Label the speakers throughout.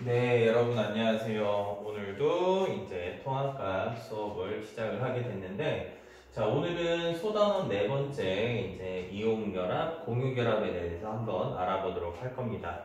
Speaker 1: 네, 여러분 안녕하세요. 오늘도 이제 통합과 수업을 시작을 하게 됐는데, 자, 오늘은 소단원 네 번째 이제 이온결합, 공유결합에 대해서 한번 알아보도록 할 겁니다.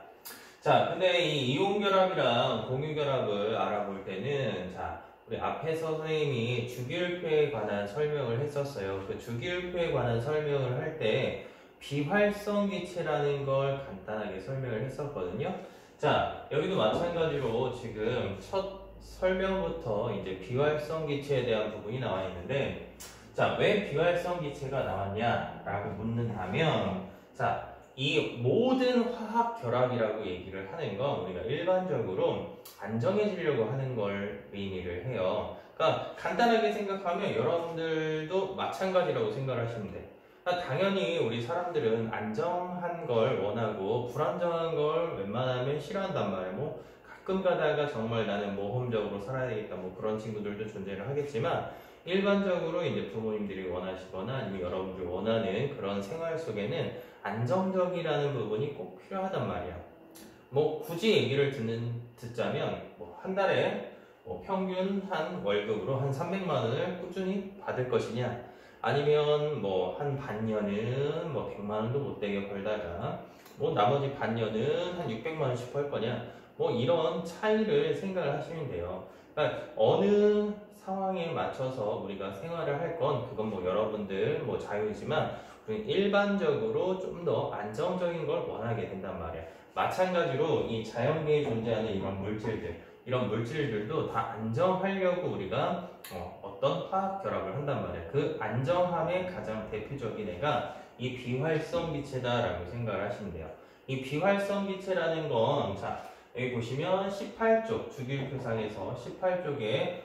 Speaker 1: 자, 근데 이 이온결합이랑 공유결합을 알아볼 때는, 자, 우리 앞에서 선생님이 주기율표에 관한 설명을 했었어요. 그 주기율표에 관한 설명을 할 때 비활성기체라는 걸 간단하게 설명을 했었거든요. 자, 여기도 마찬가지로 지금 첫 설명부터 이제 비활성 기체에 대한 부분이 나와 있는데, 자, 왜 비활성 기체가 나왔냐라고 묻는다면, 자, 이 모든 화학 결합이라고 얘기를 하는 건 우리가 일반적으로 안정해지려고 하는 걸 의미를 해요. 그러니까 간단하게 생각하면 여러분들도 마찬가지라고 생각하시면 돼요. 당연히 우리 사람들은 안정한 걸 원하고 불안정한 걸 웬만하면 싫어한단 말이에요. 뭐 가끔 가다가 정말 나는 모험적으로 살아야 되겠다 뭐 그런 친구들도 존재를 하겠지만 일반적으로 이제 부모님들이 원하시거나 아니면 여러분들이 원하는 그런 생활 속에는 안정적이라는 부분이 꼭 필요하단 말이야. 뭐 굳이 얘기를 듣자면 뭐 한 달에 뭐 평균 한 월급으로 한 300만 원을 꾸준히 받을 것이냐 아니면 뭐 한 반년은 뭐 100만 원도 못 되게 벌다가 뭐 나머지 반년은 한 600만 원씩 벌 거냐 뭐 이런 차이를 생각을 하시면 돼요. 그러니까 어느 상황에 맞춰서 우리가 생활을 할 건 그건 뭐 여러분들 뭐 자유지만 우리는 일반적으로 좀 더 안정적인 걸 원하게 된단 말이야. 마찬가지로 이 자연계에 존재하는 이런 물질들도 다 안정하려고 우리가 어떤 화학 결합을 한단 말이야. 그 안정함의 가장 대표적인 애가 이 비활성 기체다라고 생각을 하시면 돼요. 이 비활성 기체라는 건, 자, 여기 보시면 18쪽, 주기율표상에서 18쪽에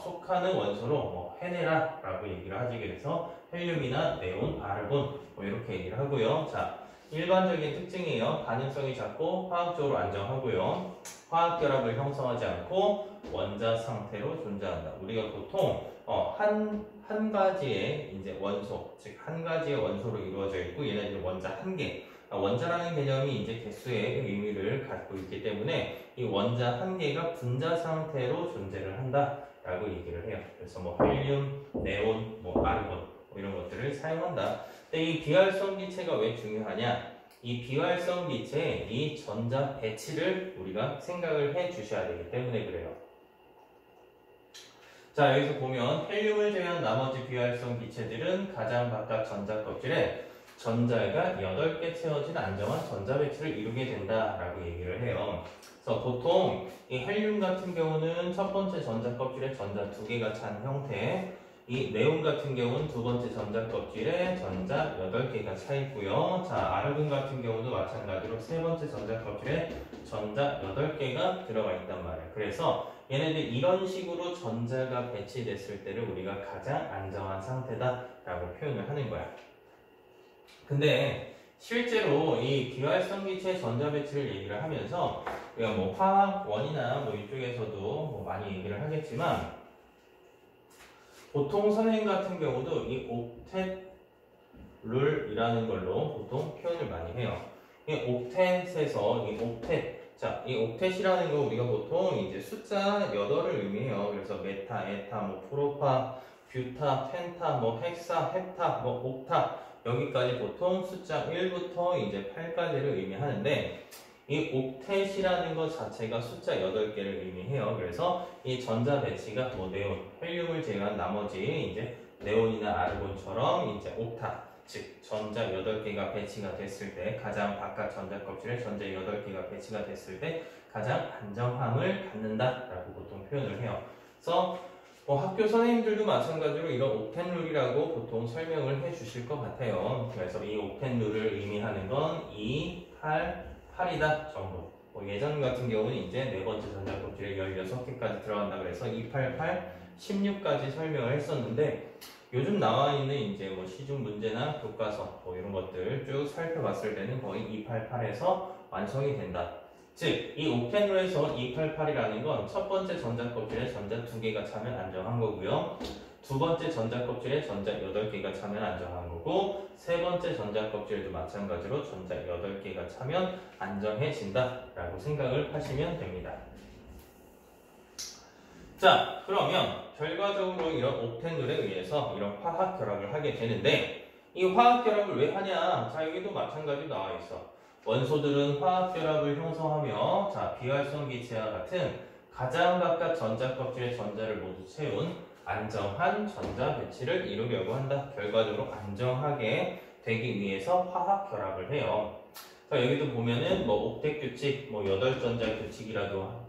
Speaker 1: 속하는 원소로 헤네라라고 얘기를 하지. 그래서 헬륨이나 네온, 아르곤 뭐 이렇게 얘기를 하고요. 자, 일반적인 특징이에요. 반응성이 작고 화학적으로 안정하고요. 화학결합을 형성하지 않고 원자 상태로 존재한다. 우리가 보통 한 가지의 이제 원소, 즉 한 가지의 원소로 이루어져 있고 얘네들은 원자 한 개. 원자라는 개념이 이제 개수의 의미를 갖고 있기 때문에 이 원자 한 개가 분자 상태로 존재를 한다라고 얘기를 해요. 그래서 뭐 헬륨, 네온, 뭐 아르곤 뭐 이런 것들을 사용한다. 근데 이 비활성 기체가 왜 중요하냐? 이 비활성 기체의 이 전자 배치를 우리가 생각을 해 주셔야 되기 때문에 그래요. 자, 여기서 보면 헬륨을 제외한 나머지 비활성 기체들은 가장 바깥 전자 껍질에 전자가 8개 채워진 안정한 전자 배치를 이루게 된다라고 얘기를 해요. 그래서 보통 이 헬륨 같은 경우는 첫 번째 전자 껍질에 전자 2개가 찬 형태, 이 네온 같은 경우는 두 번째 전자 껍질에 전자 8개가 차 있고요. 자, 아르곤 같은 경우도 마찬가지로 세 번째 전자 껍질에 전자 8개가 들어가 있단 말이에요. 그래서 얘네들 이런 식으로 전자가 배치됐을 때를 우리가 가장 안정한 상태다라고 표현을 하는 거야. 근데 실제로 이 비활성 기체 전자 배치를 얘기를 하면서 우리가 뭐 화학원이나 뭐 이쪽에서도 뭐 많이 얘기를 하겠지만 보통 선생님 같은 경우도 이 옥텟 룰이라는 걸로 보통 표현을 많이 해요. 이 옥텟에서 이 옥텟, 자, 이 옥텟이라는 거 우리가 보통 이제 숫자 8을 의미해요. 그래서 메타, 에타, 뭐 프로파, 뷰타, 펜타, 뭐 헥사, 헵타, 뭐 옥타 여기까지 보통 숫자 1부터 이제 8까지를 의미하는데 이 옥텟이라는 것 자체가 숫자 8개를 의미해요. 그래서 이 전자 배치가 뭐 네온, 헬륨을 제외한 나머지 이제 네온이나 아르곤처럼 이제 옥타, 즉 전자 8개가 배치가 됐을 때 가장 바깥 전자 껍질에 전자 8개가 배치가 됐을 때 가장 안정함을 갖는다라고 보통 표현을 해요. 그래서 학교 선생님들도 마찬가지로 이런 옥텐 룰이라고 보통 설명을 해 주실 것 같아요. 그래서 이 옥텐 룰을 의미하는 건 2, 8, 8이다 정도. 예전 같은 경우는 이제 네 번째 전자 껍질에 16개까지 들어간다 그래서 2, 8, 8, 16까지 설명을 했었는데 요즘 나와 있는 이제 뭐 시중 문제나 교과서 뭐 이런 것들 쭉 살펴봤을 때는 거의 288에서 완성이 된다. 즉, 이 옥텐룰에서 288이라는 건 첫 번째 전자 껍질에 전자 2개가 차면 안정한 거고요. 두 번째 전자 껍질에 전자 8개가 차면 안정한 거고 세 번째 전자 껍질도 마찬가지로 전자 8개가 차면 안정해진다 라고 생각을 하시면 됩니다. 자, 그러면 결과적으로 이런 옥텐들에 의해서 이런 화학 결합을 하게 되는데 이 화학 결합을 왜 하냐? 자, 여기도 마찬가지로 나와 있어. 원소들은 화학 결합을 형성하며 자, 비활성 기체와 같은 가장 바깥 전자 껍질의 전자를 모두 채운 안정한 전자 배치를 이루려고 한다. 결과적으로 안정하게 되기 위해서 화학 결합을 해요. 자, 여기도 보면은 뭐 옥텟 규칙, 뭐 8전자 규칙이라도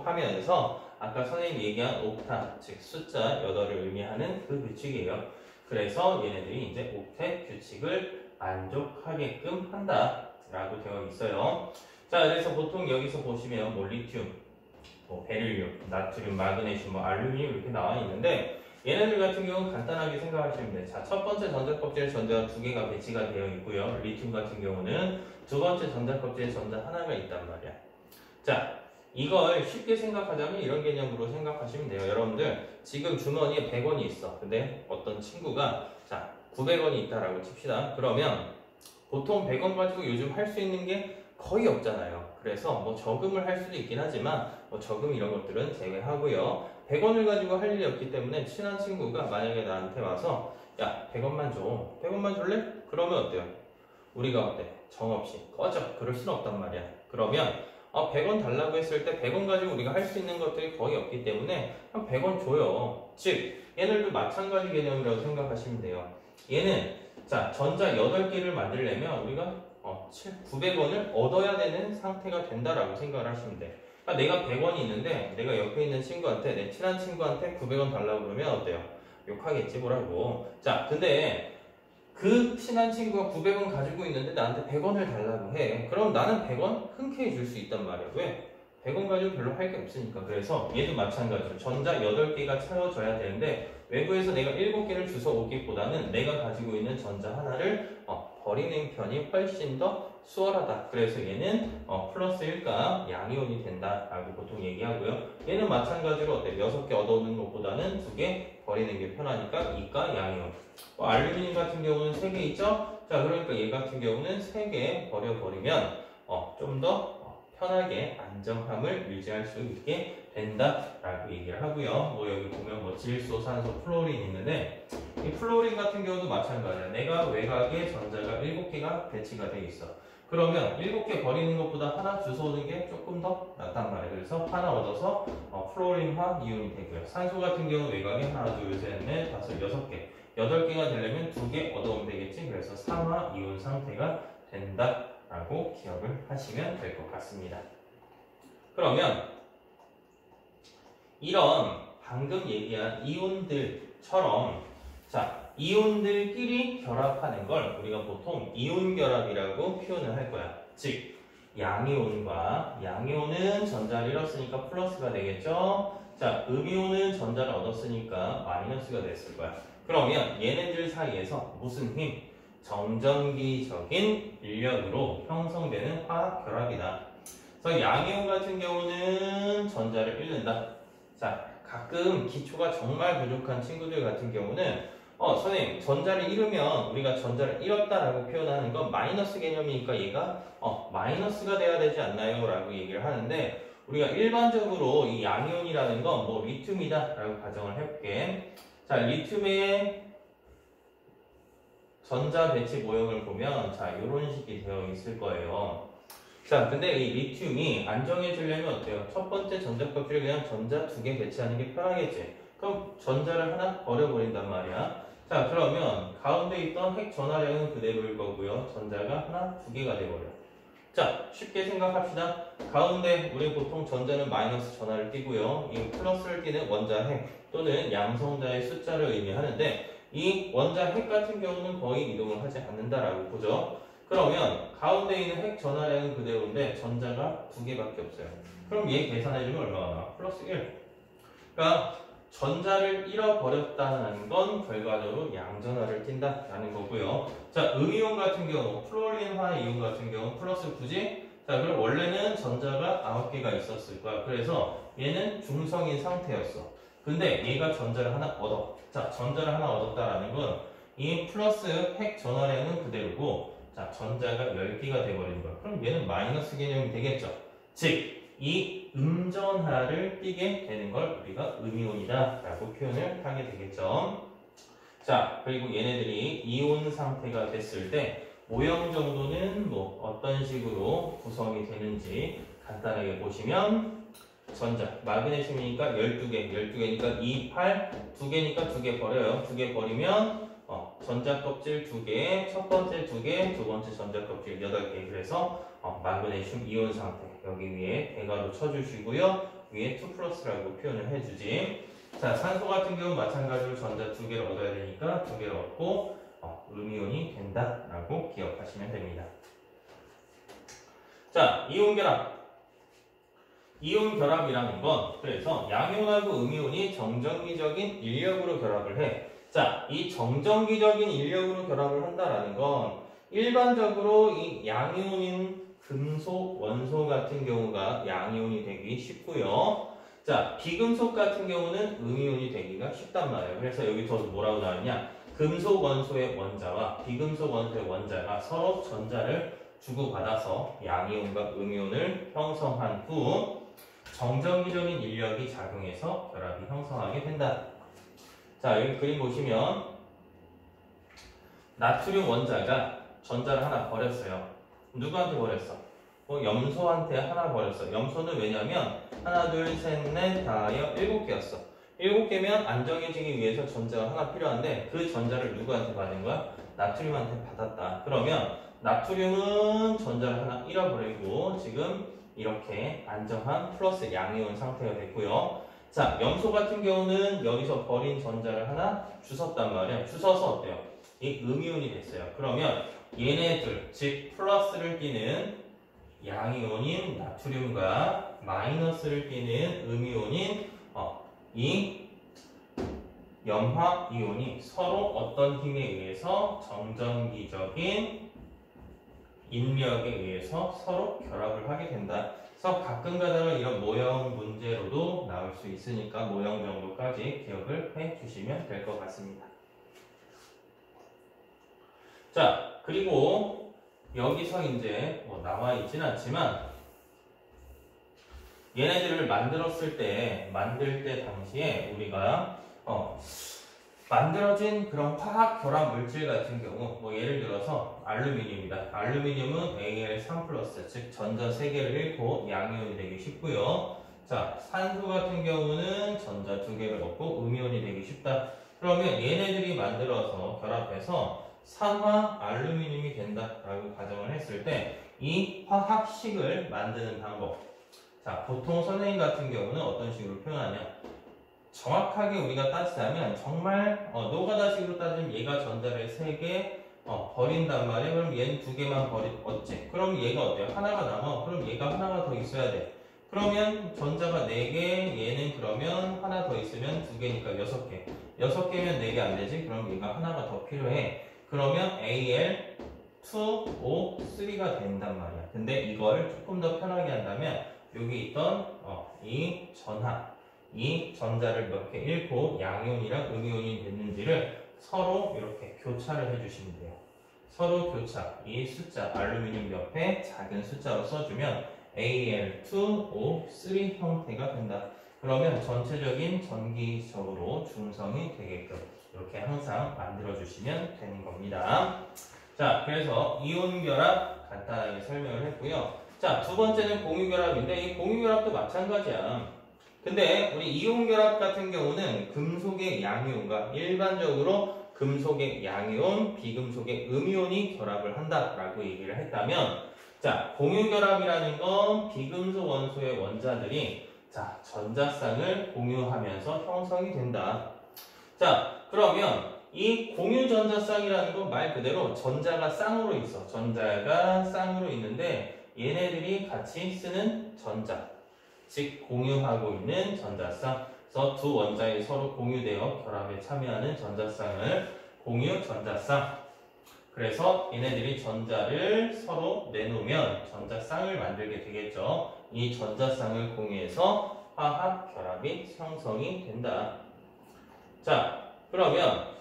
Speaker 1: 하면서 아까 선생님이 얘기한 옥타, 즉 숫자 8을 의미하는 그 규칙이에요. 그래서 얘네들이 이제 옥텟 규칙을 만족하게끔 한다라고 되어 있어요. 자, 그래서 보통 여기서 보시면 뭐 리튬, 뭐 베릴륨, 나트륨, 마그네슘, 뭐 알루미늄 이렇게 나와 있는데 얘네들 같은 경우는 간단하게 생각하시면 돼요. 자, 첫 번째 전자 껍질에 전자가 2개가 배치가 되어 있고요. 리튬 같은 경우는 두 번째 전자 껍질에 전자 하나가 있단 말이야. 자, 이걸 쉽게 생각하자면 이런 개념으로 생각하시면 돼요. 여러분들 지금 주머니에 100원이 있어. 근데 어떤 친구가 자 900원이 있다라고 칩시다. 그러면 보통 100원 가지고 요즘 할 수 있는 게 거의 없잖아요. 그래서 뭐 저금을 할 수도 있긴 하지만 뭐 저금 이런 것들은 제외하고요. 100원을 가지고 할 일이 없기 때문에 친한 친구가 만약에 나한테 와서 야 100원만 줘. 100원만 줄래? 그러면 어때요? 우리가 어때? 정없이 꺼져. 그럴 수는 없단 말이야. 그러면 100원 달라고 했을 때 100원 가지고 우리가 할 수 있는 것들이 거의 없기 때문에 한 100원 줘요. 즉 얘들도 마찬가지 개념이라고 생각하시면 돼요. 얘는 자 전자 8개를 만들려면 우리가 900원을 얻어야 되는 상태가 된다라고 생각을 하시면 돼. 그러니까 내가 100원이 있는데 내가 옆에 있는 친구한테 내 친한 친구한테 900원 달라고 그러면 어때요? 욕하겠지 뭐라고. 자 근데 그 친한 친구가 900원 가지고 있는데 나한테 100원을 달라고 해. 그럼 나는 100원 흔쾌히 줄 수 있단 말이야. 왜? 100원 가지고 별로 할 게 없으니까. 그래서 얘도 마찬가지로 전자 8개가 채워져야 되는데 외부에서 내가 7개를 주워 오기보다는 내가 가지고 있는 전자 하나를 버리는 편이 훨씬 더 수월하다. 그래서 얘는 플러스 1가 양이온이 된다라고 보통 얘기하고요. 얘는 마찬가지로 어때? 6개 얻어오는 것보다는 2개 버리는 게 편하니까 2가 양이온. 알루미늄 같은 경우는 3개 있죠? 자, 그러니까 얘 같은 경우는 3개 버려버리면 좀 더 편하게 안정함을 유지할 수 있게 된다라고 얘기를 하고요. 뭐 여기 보면 뭐 질소, 산소, 플로린 있는데 이 플로린 같은 경우도 마찬가지야. 내가 외곽에 전자가 7개가 배치가 돼 있어. 그러면 7개 버리는 것보다 하나 주워오는 게 조금 더 낫단 말이에요. 그래서 하나 얻어서 플로린화 이온이 되고요. 산소 같은 경우 외곽에 하나, 둘, 셋, 넷, 다섯, 6개. 8개가 되려면 2개 얻어오면 되겠지. 그래서 산화 이온 상태가 된다라고 기억을 하시면 될 것 같습니다. 그러면 이런 방금 얘기한 이온들처럼 자 이온들끼리 결합하는 걸 우리가 보통 이온 결합이라고 표현을 할 거야. 즉 양이온과 양이온은 전자를 잃었으니까 플러스가 되겠죠. 자 음이온은 전자를 얻었으니까 마이너스가 됐을 거야. 그러면 얘네들 사이에서 무슨 힘? 정전기적인 인력으로 형성되는 화학 결합이다. 그래서 양이온 같은 경우는 전자를 잃는다. 자, 가끔 기초가 정말 부족한 친구들 같은 경우는 선생님 전자를 잃으면 우리가 전자를 잃었다라고 표현하는 건 마이너스 개념이니까 얘가 마이너스가 돼야 되지 않나요? 라고 얘기를 하는데 우리가 일반적으로 이 양이온이라는 건 뭐 리튬이다 라고 가정을 해볼게. 자, 리튬의 전자 배치 모형을 보면 자, 이런 식이 되어 있을 거예요. 자, 근데 이 리튬이 안정해지려면 어때요? 첫 번째 전자 껍질을 그냥 전자 2개 배치하는 게 편하겠지. 그럼 전자를 하나 버려버린단 말이야. 자, 그러면 가운데 있던 핵 전하량은 그대로일 거고요. 전자가 하나, 2개가 돼버려. 자, 쉽게 생각합시다. 가운데 우리 보통 전자는 마이너스 전하를 띄고요. 이 플러스를 띄는 원자 핵 또는 양성자의 숫자를 의미하는데 이 원자 핵 같은 경우는 거의 이동을 하지 않는다라고 보죠. 그러면 가운데 있는 핵 전하량은 그대로인데 전자가 2개밖에 없어요. 그럼 얘 계산해주면 얼마가 나와? 플러스 1. 그러니까 전자를 잃어버렸다는 건 결과적으로 양전하를 띈다라는 거고요. 자, 음이온 같은 경우, 플로린화 이온 같은 경우 플러스 9지? 자, 그럼 원래는 전자가 9개가 있었을 거야. 그래서 얘는 중성인 상태였어. 근데 얘가 전자를 하나 얻어. 자, 전자를 하나 얻었다라는 건 이 플러스 핵 전화량은 그대로고, 자, 전자가 10개가 돼버리는 거야. 그럼 얘는 마이너스 개념이 되겠죠. 즉, 이 음전하를 띠게 되는 걸 우리가 음이온이다 라고 표현을 하게 되겠죠. 자, 그리고 얘네들이 이온 상태가 됐을 때 모형 정도는 뭐 어떤 식으로 구성이 되는지 간단하게 보시면, 전자, 마그네슘이니까 12개, 12개니까 2, 8, 2개니까 2개 버려요. 2개 버리면 전자 껍질 2개, 첫 번째 2개, 두 번째 전자 껍질 8개. 그래서 마그네슘 이온 상태. 여기 위에 대괄호 쳐주시고요. 위에 2+라고 표현을 해주지. 자, 산소 같은 경우는 마찬가지로 전자 2개를 얻어야 되니까 2개를 얻고 음이온이 된다라고 기억하시면 됩니다. 자, 이온 결합. 이온 결합이라는 건 그래서 양이온하고 음이온이 정전기적인 인력으로 결합을 해. 자, 이 정전기적인 인력으로 결합을 한다라는 건 일반적으로 이 양이온인 금속 원소 같은 경우가 양이온이 되기 쉽고요. 자, 비금속 같은 경우는 음이온이 되기가 쉽단 말이에요. 그래서 여기서 뭐라고 나왔냐? 금속 원소의 원자와 비금속 원소의 원자가 서로 전자를 주고받아서 양이온과 음이온을 형성한 후 정전기적인 인력이 작용해서 결합이 형성하게 된다. 자, 여기 그림 보시면 나트륨 원자가 전자를 하나 버렸어요. 누구한테 버렸어? 염소한테 하나 버렸어. 염소는 왜냐면 하나, 둘, 셋, 넷, 다, 7개였어. 7개면 안정해지기 위해서 전자가 하나 필요한데 그 전자를 누구한테 받은 거야? 나트륨한테 받았다. 그러면 나트륨은 전자를 하나 잃어버리고 지금 이렇게 안정한 플러스 양이온 상태가 됐고요. 자, 염소 같은 경우는 여기서 버린 전자를 하나 주웠단 말이야. 주워서 어때요? 이 음이온이 됐어요. 그러면 얘네들, 즉 플러스를 띠는 양이온인 나트륨과 마이너스를 띠는 음이온인 이 염화이온이 서로 어떤 힘에 의해서 정전기적인 인력에 의해서 서로 결합을 하게 된다. 그래서 가끔 가다가 이런 모형 문제로도 나올 수 있으니까 모형 정도까지 기억을 해 주시면 될 것 같습니다. 자, 그리고 여기서 이제 나와 있진 않지만 얘네들을 만들 때 당시에 우리가 만들어진 그런 화학 결합 물질 같은 경우 예를 들어서 알루미늄이다. 알루미늄은 Al3+, 즉 전자 3개를 잃고 양이온이 되기 쉽고요. 자, 산소 같은 경우는 전자 2개를 얻고 음이온이 되기 쉽다. 그러면 얘네들이 만들어서 결합해서 산화 알루미늄이 된다라고 가정을 했을 때 이 화학식을 만드는 방법. 자, 보통 선생님 같은 경우는 어떤 식으로 표현하냐? 정확하게 우리가 따지자면 정말 노가다식으로 따지면 얘가 전자를 3개 버린단 말이에요. 그럼 얘는 2개만 얻지. 그럼 얘가 어때요? 하나가 남아. 그럼 얘가 하나가 더 있어야 돼. 그러면 전자가 4개, 얘는 그러면 하나 더 있으면 2개니까 6개. 6개면 4개 안 되지? 그럼 얘가 하나가 더 필요해. 그러면 Al2O3가 된단 말이야. 근데 이걸 조금 더 편하게 한다면 여기 있던 이 전하, 이 전자를 몇 개 잃고 양이온이랑 음이온이 됐는지를 서로 이렇게 교차를 해주시면 돼요. 서로 교차, 이 숫자, 알루미늄 옆에 작은 숫자로 써주면 Al2O3 형태가 된다. 그러면 전체적인 전기적으로 중성이 되게끔 이렇게 항상 만들어주시면 되는 겁니다. 자, 그래서 이온 결합 간단하게 설명을 했고요. 자, 두 번째는 공유 결합인데 이 공유 결합도 마찬가지야. 근데 우리 이온 결합 같은 경우는 금속의 양이온과 일반적으로 금속의 양이온, 비금속의 음이온이 결합을 한다라고 얘기를 했다면, 자, 공유 결합이라는 건 비금속 원소의 원자들이 자, 전자쌍을 공유하면서 형성이 된다. 자, 그러면 이 공유 전자쌍이라는 건 말 그대로 전자가 쌍으로 있어. 전자가 쌍으로 있는데 얘네들이 같이 쓰는 전자, 즉 공유하고 있는 전자쌍. 그래서 두 원자에 서로 공유되어 결합에 참여하는 전자쌍을 공유 전자쌍. 그래서 얘네들이 전자를 서로 내놓으면 전자쌍을 만들게 되겠죠. 이 전자쌍을 공유해서 화학 결합이 형성이 된다. 자, 그러면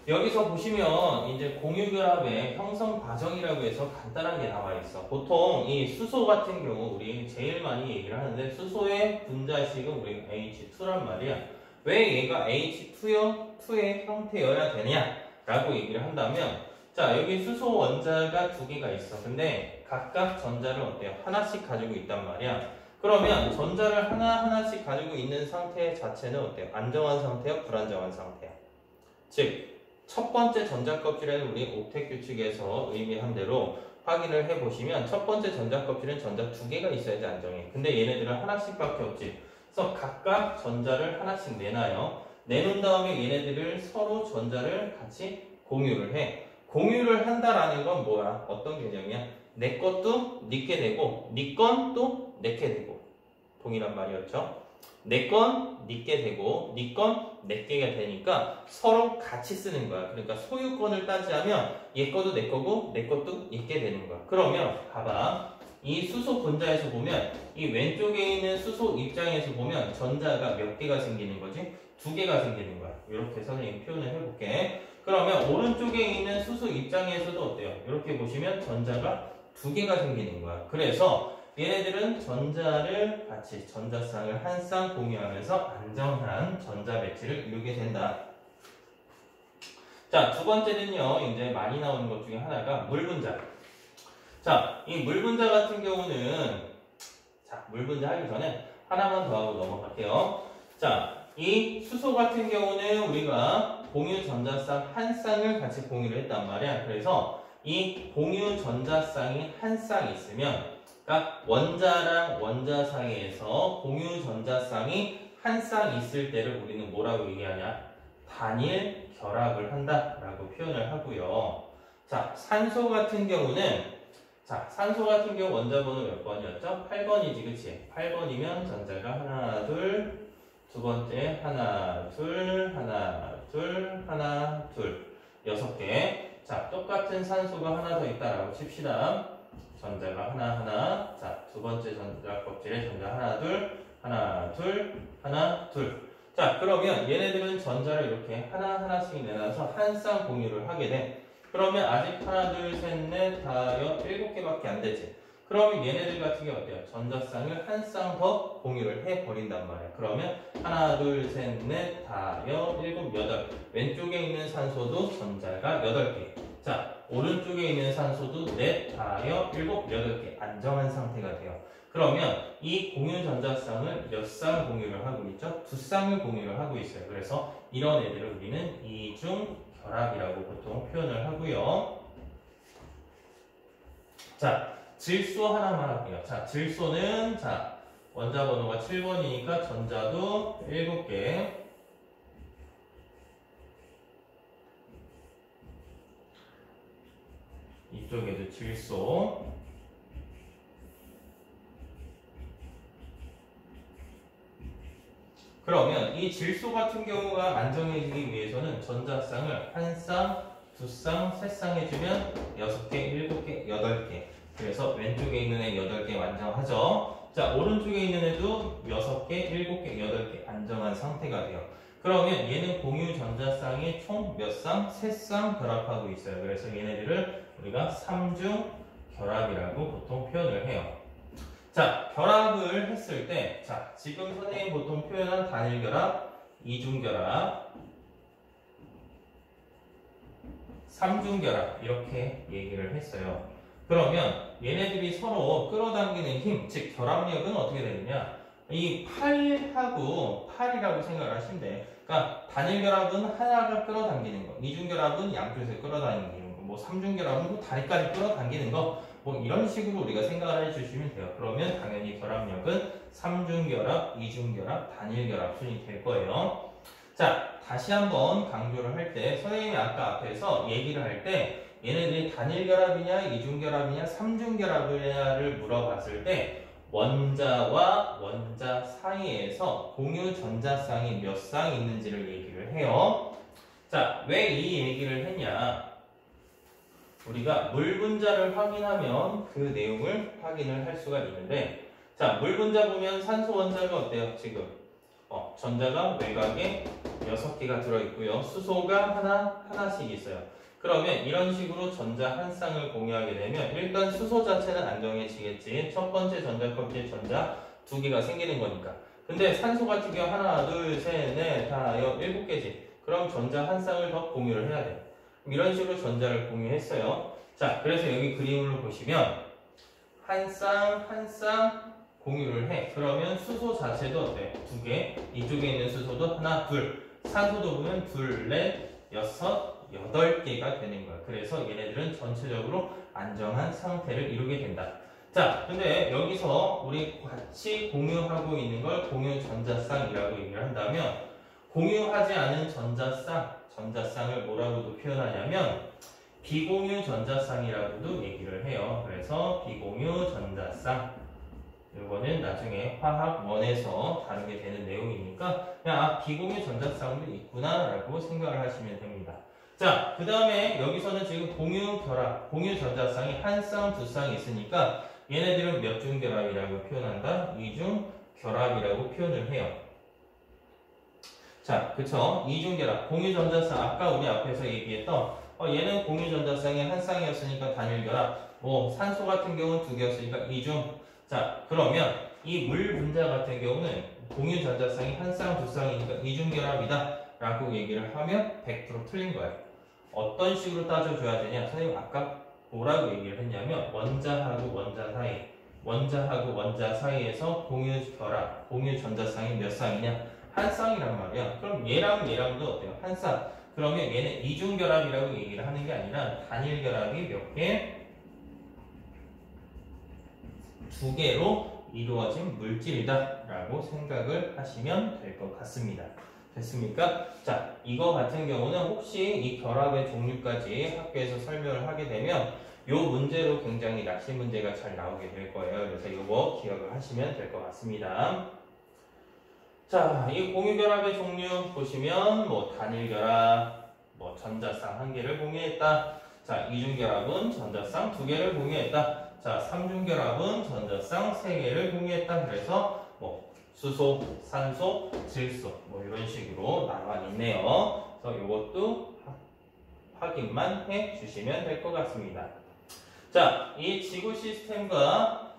Speaker 1: 여기서 보시면 이제 공유결합의 형성 과정이라고 해서 간단한 게 나와 있어. 보통 이 수소 같은 경우 우리 제일 많이 얘기를 하는데 수소의 분자식은 우리가 H2란 말이야. 왜 얘가 H2의 형태여야 되냐라고 얘기를 한다면 자, 여기 수소 원자가 두 개가 있어. 근데 각각 전자를 어때요? 하나씩 가지고 있단 말이야. 그러면 전자를 하나하나씩 가지고 있는 상태 자체는 어때요? 안정한 상태야? 불안정한 상태야? 즉 첫 번째 전자껍질에는 우리 옥텟 규칙에서 의미한 대로 확인을 해보시면 첫 번째 전자껍질은 전자 두 개가 있어야지 안정해. 근데 얘네들은 하나씩밖에 없지. 그래서 각각 전자를 하나씩 내놔요. 내놓은 다음에 얘네들을 서로 전자를 같이 공유를 해. 공유를 한다라는 건 뭐야? 어떤 개념이야? 내 것도 니께 되고 니 건 또 내게 되고 동일한 말이었죠. 내 건 니께 되고 니 건 내게가 되니까 서로 같이 쓰는 거야. 그러니까 소유권을 따지하면 얘 거도 내 거고 내 것도 얘게 되는 거야. 그러면 봐봐. 이 수소 분자에서 보면 이 왼쪽에 있는 수소 입장에서 보면 전자가 몇 개가 생기는 거지? 두 개가 생기는 거야. 이렇게 선생님 표현을 해볼게. 그러면 오른쪽에 있는 수소 입장에서도 어때요? 이렇게 보시면 전자가 두 개가 생기는 거야. 그래서 얘네들은 전자를 같이 전자쌍을 한 쌍 공유하면서 안정한 전자 배치를 이루게 된다. 자, 두 번째는요. 이제 많이 나오는 것 중에 하나가 물 분자. 자, 이 물 분자 같은 경우는 자, 물 분자 하기 전에 하나만 더 하고 넘어갈게요. 자, 이 수소 같은 경우는 우리가 공유 전자쌍 한 쌍을 같이 공유를 했단 말이야. 그래서 이 공유 전자쌍이 한 쌍 있으면 그러니까 원자랑 원자 사이에서 공유 전자쌍이 한 쌍 있을 때를 우리는 뭐라고 얘기하냐? 단일 결합을 한다라고 표현을 하고요. 자, 산소 같은 경우는 자, 산소 같은 경우 원자 번호 몇 번이었죠? 8번이지, 그치? 8번이면 전자가 하나, 둘, 두 번째 하나, 둘, 하나, 둘, 하나, 둘, 6개. 자, 똑같은 산소가 하나 더 있다라고 칩시다. 전자가 하나. 자, 두 번째 전자 껍질에 전자 하나, 둘. 자, 그러면 얘네들은 전자를 이렇게 하나씩 내놔서 한 쌍 공유를 하게 돼. 그러면 아직 하나, 둘, 셋, 넷, 다섯, 7개밖에 안 되지. 그러면 얘네들 같은 게 어때요? 전자쌍을 한 쌍 더 공유를 해버린단 말이야. 그러면 하나, 둘, 셋, 넷, 다섯, 7, 8. 왼쪽에 있는 산소도 전자가 8개. 자, 오른쪽에 있는 산소도 넷, 다섯, 7, 8개 안정한 상태가 돼요. 그러면 이 공유 전자쌍을 몇 쌍 공유를 하고 있죠? 두 쌍을 공유를 하고 있어요. 그래서 이런 애들을 우리는 이중 결합이라고 보통 표현을 하고요. 자, 질소 하나만 할게요. 자, 질소는 자, 원자 번호가 7번이니까 전자도 7개. 이쪽에도 질소. 그러면 이 질소 같은 경우가 안정해지기 위해서는 전자쌍을 한 쌍, 두 쌍, 세 쌍 해주면 6개, 7개, 8개. 그래서 왼쪽에 있는 애 8개 완성하죠. 자, 오른쪽에 있는 애도 6개, 7개, 8개 안정한 상태가 돼요. 그러면 얘는 공유 전자쌍이 총 몇 쌍? 3쌍 결합하고 있어요. 그래서 얘네들을 우리가 3중 결합이라고 보통 표현을 해요. 자, 결합을 했을 때, 자, 지금 선생님 보통 표현한 단일 결합, 이중 결합, 삼중 결합 이렇게 얘기를 했어요. 그러면 얘네들이 서로 끌어당기는 힘, 즉 결합력은 어떻게 되느냐? 이 8하고 8이라고 생각을 하시면 돼. 그러니까 단일 결합은 하나가 끌어당기는 거, 이중 결합은 양쪽에서 끌어당기는 거, 뭐 삼중 결합은 뭐 다리까지 끌어당기는 거, 뭐 이런 식으로 우리가 생각을 해주시면 돼요. 그러면 당연히 결합력은 삼중 결합, 이중 결합, 단일 결합 순이 될 거예요. 자, 다시 한번 강조를 할 때 선생님이 아까 앞에서 얘기를 할 때 얘네들이 단일 결합이냐, 이중 결합이냐, 삼중 결합이냐를 물어봤을 때 원자와 원자 사이에서 공유 전자쌍이 몇 쌍 있는지를 얘기를 해요. 자, 왜 이 얘기를 했냐? 우리가 물 분자를 확인하면 그 내용을 확인을 할 수가 있는데, 자, 물 분자 보면 산소 원자가 어때요? 지금 전자가 외곽에 6개가 들어있고요. 수소가 하나씩 있어요. 그러면 이런 식으로 전자 한 쌍을 공유하게 되면 일단 수소 자체는 안 정해지겠지. 첫 번째 전자 껍질 전자 2개가 생기는 거니까. 근데 산소 같은 경우 하나, 둘, 셋, 넷, 다, 7개지. 그럼 전자 한 쌍을 더 공유를 해야 돼. 이런 식으로 전자를 공유했어요. 자, 그래서 여기 그림을 보시면 한 쌍 공유를 해. 그러면 수소 자체도 어때? 2개. 이쪽에 있는 수소도 하나, 둘. 산소도 보면 둘, 넷, 6, 8개가 되는 거야. 그래서 얘네들은 전체적으로 안정한 상태를 이루게 된다. 자, 근데 여기서 우리 같이 공유하고 있는 걸 공유 전자쌍이라고 얘기를 한다면 공유하지 않은 전자쌍을 뭐라고도 표현하냐면 비공유 전자쌍이라고도 얘기를 해요. 그래서 비공유 전자쌍. 이거는 나중에 화학 1에서 다루게 되는 내용이니까 그냥 비공유 전자쌍도 있구나라고 생각을 하시면 됩니다. 자, 그 다음에 여기서는 지금 공유 결합, 공유 전자쌍이 한 쌍, 두 쌍이 있으니까 얘네들은 몇 중 결합이라고 표현한다? 2중 결합이라고 표현을 해요. 자, 그쵸? 2중 결합, 공유 전자쌍 아까 우리 앞에서 얘기했던 얘는 공유 전자쌍이 한 쌍이었으니까 단일 결합, 산소 같은 경우는 2개였으니까 2중. 자, 그러면 이 물 분자 같은 경우는 공유 전자쌍이 한 쌍, 두 쌍이니까 2중 결합이다 라고 얘기를 하면 100% 틀린 거예요. 어떤 식으로 따져줘야 되냐? 선생님 아까 뭐라고 얘기를 했냐면 원자하고 원자 사이에서 공유 결합, 공유 전자쌍이 몇 쌍이냐? 한 쌍이란 말이야. 그럼 얘랑도 어때요? 한 쌍. 그러면 얘는 이중 결합이라고 얘기를 하는 게 아니라 단일 결합이 몇 개? 2개로 이루어진 물질이다 라고 생각을 하시면 될 것 같습니다. 됐습니까? 자, 이거 같은 경우는 혹시 이 결합의 종류까지 학교에서 설명을 하게 되면 이 문제로 굉장히 낚시 문제가 잘 나오게 될 거예요. 그래서 이거 기억을 하시면 될 것 같습니다. 자, 이 공유결합의 종류 보시면 단일 결합, 전자쌍 1개를 공유했다. 자, 이중결합은 전자쌍 2개를 공유했다. 자, 삼중결합은 전자쌍 3개를 공유했다. 그래서 수소, 산소, 질소 이런 식으로 나와 있네요. 그래서 이것도 확인만 해 주시면 될 것 같습니다. 자, 이 지구 시스템과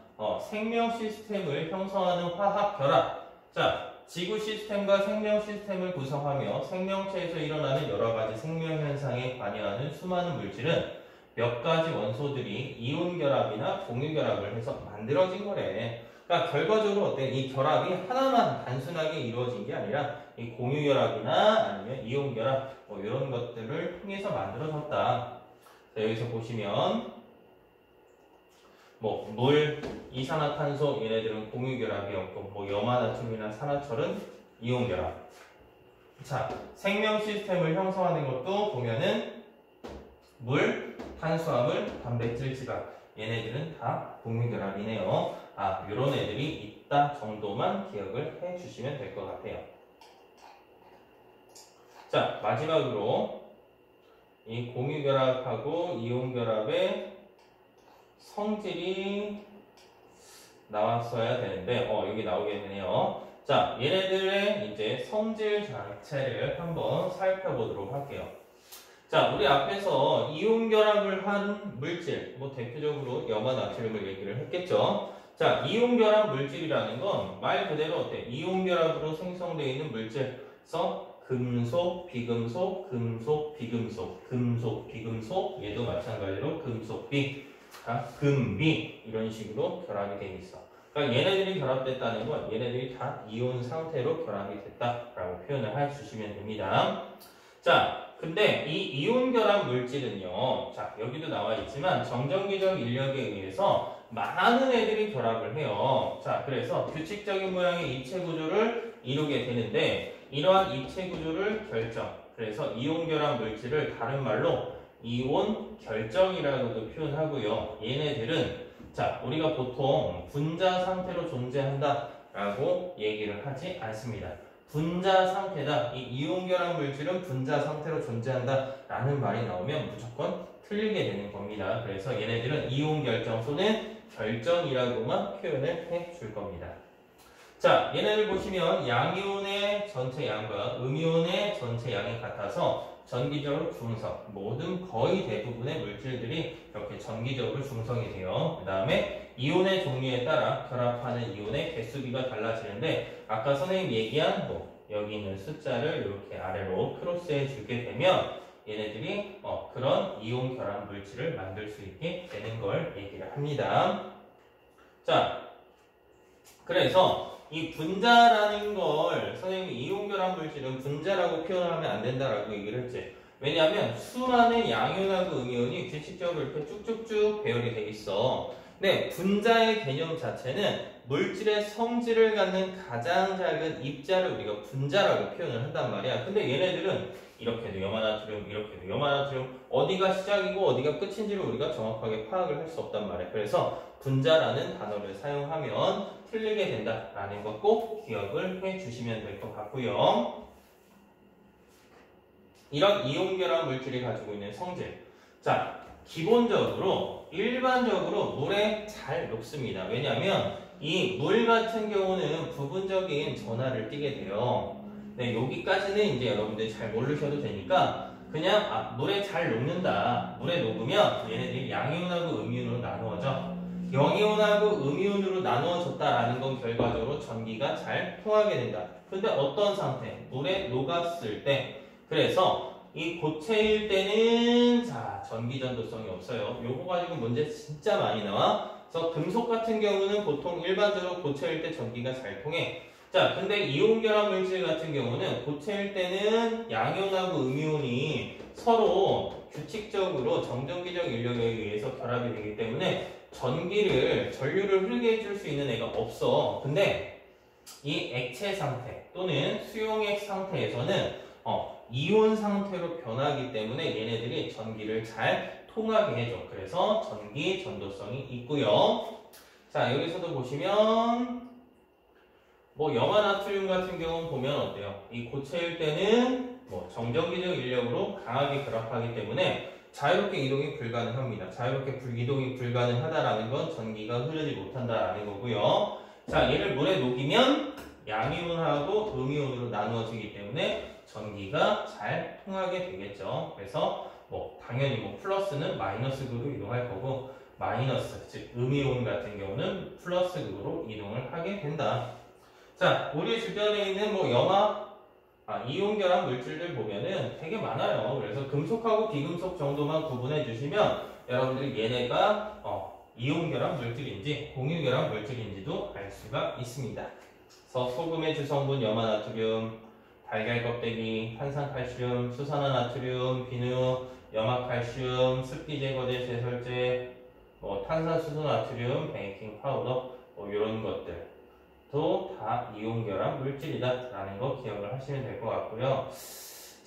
Speaker 1: 생명 시스템을 형성하는 화학 결합. 자, 지구 시스템과 생명 시스템을 구성하며 생명체에서 일어나는 여러 가지 생명 현상에 관여하는 수많은 물질은 몇 가지 원소들이 이온 결합이나 공유 결합을 해서 만들어진 거래. 그러니까 결과적으로 어때? 이 결합이 하나만 단순하게 이루어진 게 아니라 이 공유 결합이나 아니면 이온 결합 이런 것들을 통해서 만들어졌다. 자, 여기서 보시면 물, 이산화탄소 얘네들은 공유 결합이었고 염화나트륨이나 산화철은 이온 결합. 자, 생명 시스템을 형성하는 것도 보면은 물, 탄수화물, 단백질, 지방 얘네들은 다 공유 결합이네요. 이런 애들이 있다 정도만 기억을 해 주시면 될 것 같아요. 자, 마지막으로 이 공유 결합하고 이온 결합의 성질이 나왔어야 되는데 여기 나오게 되네요. 자, 얘네들의 이제 성질 자체를 한번 살펴보도록 할게요. 자, 우리 앞에서 이온 결합을 한 물질, 대표적으로 염화나트륨을 얘기를 했겠죠. 자, 이온 결합 물질이라는 건 말 그대로 어때? 이온 결합으로 생성되어 있는 물질. 그래서 금속, 비금속, 금속, 비금속, 금속, 비금속, 얘도 마찬가지로 금속, 비, 금비 이런 식으로 결합이 되어 있어. 그러니까 얘네들이 결합됐다는 건 얘네들이 다 이온 상태로 결합이 됐다라고 표현을 해주시면 됩니다. 자, 근데 이 이온 결합 물질은요, 자, 여기도 나와 있지만 정전기적 인력에 의해서 많은 애들이 결합을 해요. 자, 그래서 규칙적인 모양의 입체 구조를 이루게 되는데 이러한 입체 구조를 결정. 그래서 이온 결합 물질을 다른 말로 이온 결정이라고도 표현하고요. 얘네들은 자, 우리가 보통 분자 상태로 존재한다라고 얘기를 하지 않습니다. 분자 상태다. 이 이온 결합 물질은 분자 상태로 존재한다라는 말이 나오면 무조건 틀리게 되는 겁니다. 그래서 얘네들은 이온 결정소는 결정이라고만 표현을 해 줄 겁니다. 자, 얘네를 보시면 양이온의 전체 양과 음이온의 전체 양이 같아서 전기적으로 중성, 모든 거의 대부분의 물질들이 이렇게 전기적으로 중성이 돼요. 그 다음에 이온의 종류에 따라 결합하는 이온의 개수비가 달라지는데 아까 선생님이 얘기한 여기 있는 숫자를 이렇게 아래로 크로스해 주게 되면 얘네들이 그런 이온 결합 물질을 만들 수 있게 되는 걸 얘기를 합니다. 자, 그래서 이 분자라는 걸 선생님이 이온 결합 물질은 분자라고 표현하면 안 된다라고 얘기를 했지. 왜냐하면 수많은 양이온하고 음이온이 규칙적으로 이렇게 쭉쭉쭉 배열이 돼 있어. 근데 분자의 개념 자체는 물질의 성질을 갖는 가장 작은 입자를 우리가 분자라고 표현을 한단 말이야. 근데 얘네들은 이렇게도 염화나트륨, 이렇게도 염화나트륨, 어디가 시작이고 어디가 끝인지를 우리가 정확하게 파악을 할 수 없단 말이야. 그래서 분자라는 단어를 사용하면 틀리게 된다라는 것 꼭 기억을 해 주시면 될 것 같고요. 이런 이온 결합 물질이 가지고 있는 성질. 자, 기본적으로 일반적으로 물에 잘 녹습니다. 왜냐하면 이 물 같은 경우는 부분적인 전하를 띠게 돼요. 네, 여기까지는 이제 여러분들이 잘 모르셔도 되니까 그냥 물에 잘 녹는다. 물에 녹으면 얘네들이 양이온하고 음이온으로 나누어져. 양이온하고 음이온으로 나누어졌다라는 건 결과적으로 전기가 잘 통하게 된다. 근데 어떤 상태? 물에 녹았을 때. 그래서 이 고체일 때는 전기 전도성이 없어요. 요거 가지고 문제 진짜 많이 나와. 그래서 금속 같은 경우는 보통 일반적으로 고체일 때 전기가 잘 통해. 자, 근데 이온 결합 물질 같은 경우는 고체일 때는 양이온하고 음이온이 서로 규칙적으로 정전기적 인력에 의해서 결합이 되기 때문에 전류를 흐르게 해줄 수 있는 애가 없어. 근데 이 액체 상태 또는 수용액 상태에서는 이온 상태로 변하기 때문에 얘네들이 전기를 잘 통하게 해줘. 그래서 전기 전도성이 있고요. 자, 여기서도 보시면 염화나트륨 같은 경우는 보면 어때요? 이 고체일 때는 정전기적 인력으로 강하게 결합하기 때문에 자유롭게 이동이 불가능합니다. 자유롭게 이동이 불가능하다라는 건 전기가 흐르지 못한다라는 거고요. 자, 얘를 물에 녹이면 양이온하고 음이온으로 나누어지기 때문에 전기가 잘 통하게 되겠죠. 그래서 당연히 플러스는 마이너스 극으로 이동할 거고 마이너스, 즉 음이온 같은 경우는 플러스 극으로 이동을 하게 된다. 자, 우리 주변에 있는 이온 결합 물질들 보면은 되게 많아요. 그래서 금속하고 비금속 정도만 구분해 주시면 여러분들이 얘네가 이온 결합 물질인지 공유 결합 물질인지도 알 수가 있습니다. 그래서 소금의 주성분 염화나트륨, 달걀 껍데기, 탄산칼슘, 수산화나트륨, 비누, 염화칼슘, 습기 제거제, 제설제, 탄산수소나트륨, 베이킹 파우더 이런 것들도 다 이온 결합 물질이다 라는 거 기억을 하시면 될 것 같고요.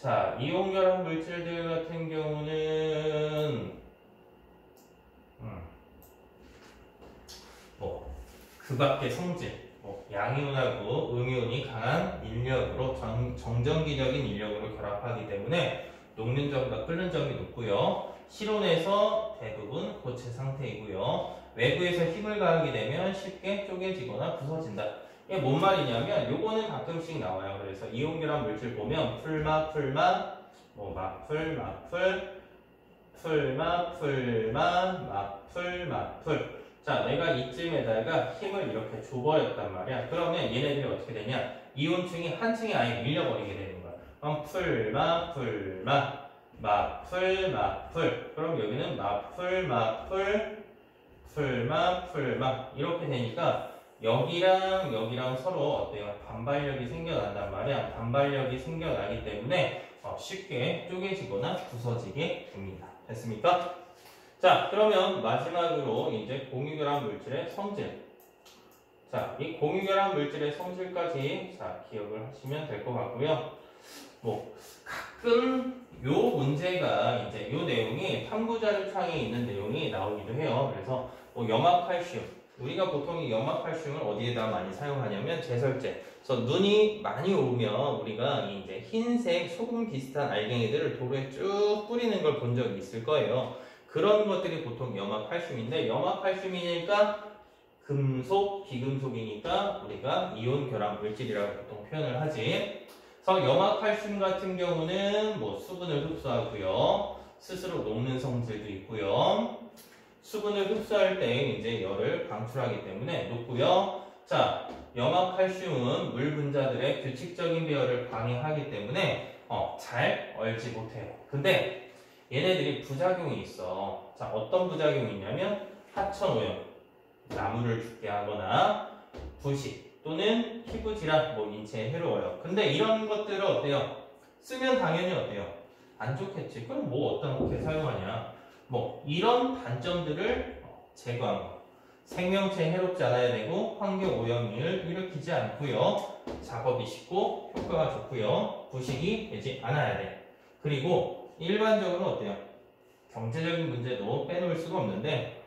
Speaker 1: 자, 이온 결합 물질들 같은 경우는 그 밖의 성질, 양이온하고 음이온이 강한 인력으로 정전기적인 인력으로 결합하기 때문에 녹는 점과 끓는 점이 높고요. 실온에서 대부분 고체 상태이고요. 외부에서 힘을 가하게 되면 쉽게 쪼개지거나 부서진다. 이게 뭔 말이냐면 요거는 가끔씩 나와요. 그래서 이온 결합 물질 보면 풀마, 자, 내가 이쯤에다가 힘을 이렇게 줘버렸단 말이야. 그러면 얘네들이 어떻게 되냐? 이온층이 한 층에 아예 밀려버리게 되는 거야. 그럼 그럼 여기는 풀마 이렇게 되니까 여기랑 서로 어때요? 반발력이 생겨난단 말이야. 반발력이 생겨나기 때문에 쉽게 쪼개지거나 부서지게 됩니다. 됐습니까? 자, 그러면 마지막으로 이제 공유결합 물질의 성질. 자, 이 공유결합 물질의 성질까지 기억을 하시면 될 것 같고요. 가끔 요 문제가 이제 요 내용이 탐구자료창에 있는 내용이 나오기도 해요. 그래서 염화칼슘. 우리가 보통 이 염화칼슘을 어디에다 많이 사용하냐면 제설제. 그래서 눈이 많이 오면 우리가 이제 흰색 소금 비슷한 알갱이들을 도로에 쭉 뿌리는 걸 본 적이 있을 거예요. 그런 것들이 보통 염화칼슘인데 염화칼슘이니까 금속, 비금속이니까 우리가 이온 결합 물질이라고 보통 표현을 하지. 그래서 염화칼슘 같은 경우는 뭐 수분을 흡수하고요. 스스로 녹는 성질도 있고요. 수분을 흡수할 때 이제 열을 방출하기 때문에 녹고요. 자, 염화칼슘은 물 분자들의 규칙적인 배열을 방해하기 때문에 잘 얼지 못해요. 근데 얘네들이 부작용이 있어. 자, 어떤 부작용이 있냐면 하천오염, 나무를 죽게 하거나 부식 또는 피부 질환, 뭐 인체에 해로워요. 근데 이런 것들은 어때요? 쓰면 당연히 어때요? 안 좋겠지. 그럼 뭐 어떻게 사용하냐? 뭐 이런 단점들을 제거한 거. 생명체에 해롭지 않아야 되고 환경 오염을 일으키지 않고요. 작업이 쉽고 효과가 좋고요. 부식이 되지 않아야 돼. 그리고 일반적으로 어때요? 경제적인 문제도 빼놓을 수가 없는데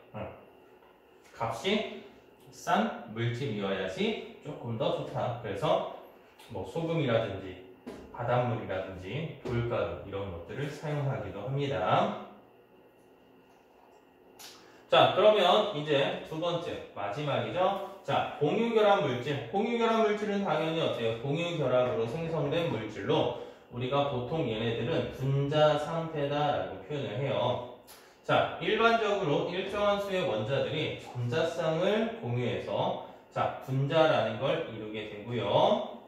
Speaker 1: 값이 싼 물질이어야지 조금 더 좋다. 그래서 뭐 소금이라든지 바닷물이라든지 돌가루 이런 것들을 사용하기도 합니다. 자, 그러면 이제 두 번째 마지막이죠. 자, 공유결합 물질. 공유결합 물질은 당연히 어때요? 공유결합으로 생성된 물질로 우리가 보통 얘네들은 분자 상태다라고 표현을 해요. 자, 일반적으로 일정한 수의 원자들이 전자쌍을 공유해서 자, 분자라는 걸 이루게 되고요.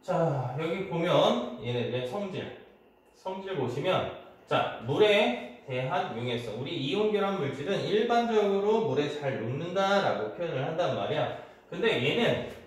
Speaker 1: 자, 여기 보면 얘네들의 성질 보시면 자, 물에 대한 용해성. 우리 이온 결합 물질은 일반적으로 물에 잘 녹는다라고 표현을 한단 말이야. 근데 얘는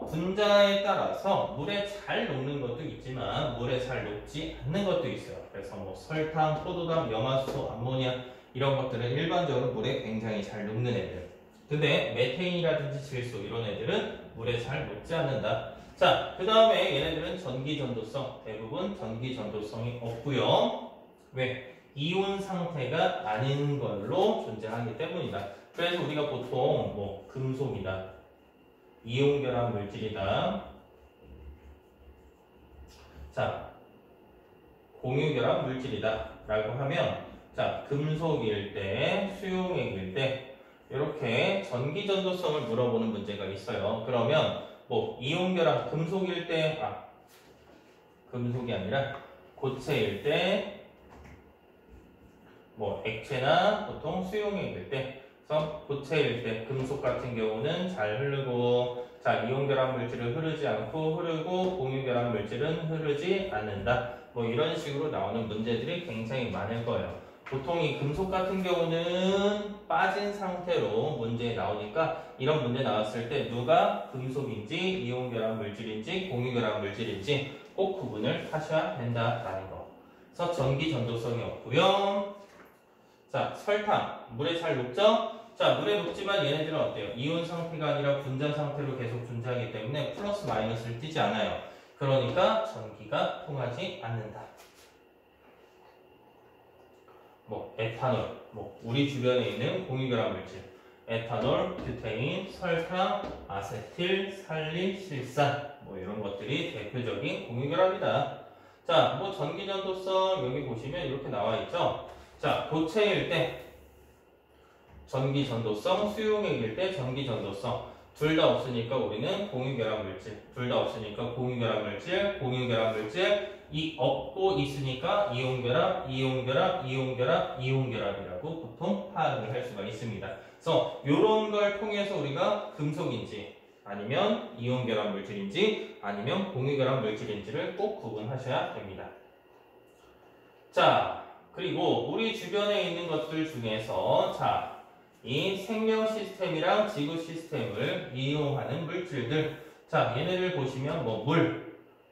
Speaker 1: 분자에 따라서 물에 잘 녹는 것도 있지만 물에 잘 녹지 않는 것도 있어요. 그래서 뭐 설탕, 포도당, 염화수소, 암모니아 이런 것들은 일반적으로 물에 굉장히 잘 녹는 애들. 근데 메테인이라든지 질소 이런 애들은 물에 잘 녹지 않는다. 자, 그 다음에 얘네들은 전기전도성, 대부분 전기전도성이 없고요. 왜? 이온 상태가 아닌 걸로 존재하기 때문이다. 그래서 우리가 보통 뭐 금속이다, 이온 결합 물질이다, 자, 공유 결합 물질이다 라고 하면 자, 금속일 때, 수용액일 때 이렇게 전기전도성을 물어보는 문제가 있어요. 그러면 뭐 이온 결합 금속일 때 금속이 아니라 고체일 때 뭐 액체나 보통 수용액일 때, 그래서 고체일 때 금속 같은 경우는 잘 흐르고, 자, 이온 결합 물질은 흐르지 않고 흐르고 공유 결합 물질은 흐르지 않는다. 뭐 이런 식으로 나오는 문제들이 굉장히 많을 거예요. 보통 이 금속 같은 경우는 빠진 상태로 문제에 나오니까 이런 문제 나왔을 때 누가 금속인지 이온 결합 물질인지 공유 결합 물질인지 꼭 구분을 하셔야 된다라는 거. 그래서 전기 전도성이 없고요. 자, 설탕. 물에 잘 녹죠? 자, 물에 녹지만 얘네들은 어때요? 이온 상태가 아니라 분자 상태로 계속 존재하기 때문에 플러스 마이너스를 띠지 않아요. 그러니까 전기가 통하지 않는다. 뭐 에탄올, 뭐 우리 주변에 있는 공유결합 물질, 에탄올, 뷰테인, 설탕, 아세틸, 살린, 실산, 뭐 이런 것들이 대표적인 공유결합이다. 자, 뭐 전기전도성 여기 보시면 이렇게 나와 있죠. 자, 고체일 때 전기전도성, 수용액일 때 전기전도성. 둘 다 없으니까 우리는 공유결합 물질. 둘 다 없으니까 공유결합 물질, 공유결합 물질. 없고 있으니까 이온결합, 이온결합, 이온결합, 이온결합이라고 보통 파악을 할 수가 있습니다. 그래서 이런 걸 통해서 우리가 금속인지 아니면 이온결합 물질인지 아니면 공유결합 물질인지를 꼭 구분하셔야 됩니다. 자, 그리고 우리 주변에 있는 것들 중에서 자, 이 생명 시스템이랑 지구 시스템을 이용하는 물질들. 자, 얘네를 보시면 뭐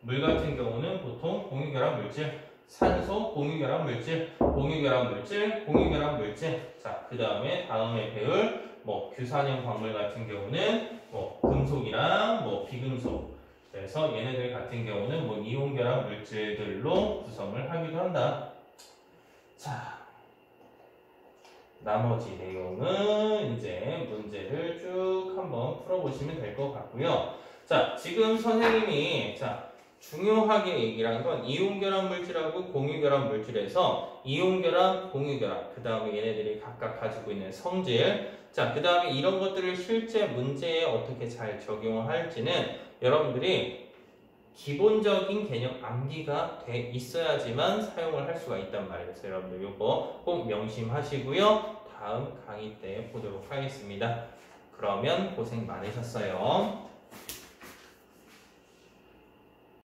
Speaker 1: 물 같은 경우는 보통 공유결합 물질, 산소 공유결합 물질, 공유결합 물질, 공유결합 물질. 자, 그 다음에 배울 뭐 규산형 광물 같은 경우는 뭐 금속이랑 뭐 비금속. 그래서 얘네들 같은 경우는 뭐 이온결합 물질들로 구성을 하기도 한다. 자, 나머지 내용은 이제 문제를 쭉 한번 풀어보시면 될 것 같고요. 자, 지금 선생님이 자, 중요하게 얘기를 한 건 이온결합 물질하고 공유결합 물질에서 이온결합, 공유결합, 그 다음에 얘네들이 각각 가지고 있는 성질, 자, 그 다음에 이런 것들을 실제 문제에 어떻게 잘 적용할지는 여러분들이 기본적인 개념 암기가 돼 있어야지만 사용을 할 수가 있단 말이에요. 그래서 여러분들 이거 꼭 명심하시고요. 다음 강의 때 보도록 하겠습니다. 그러면 고생 많으셨어요.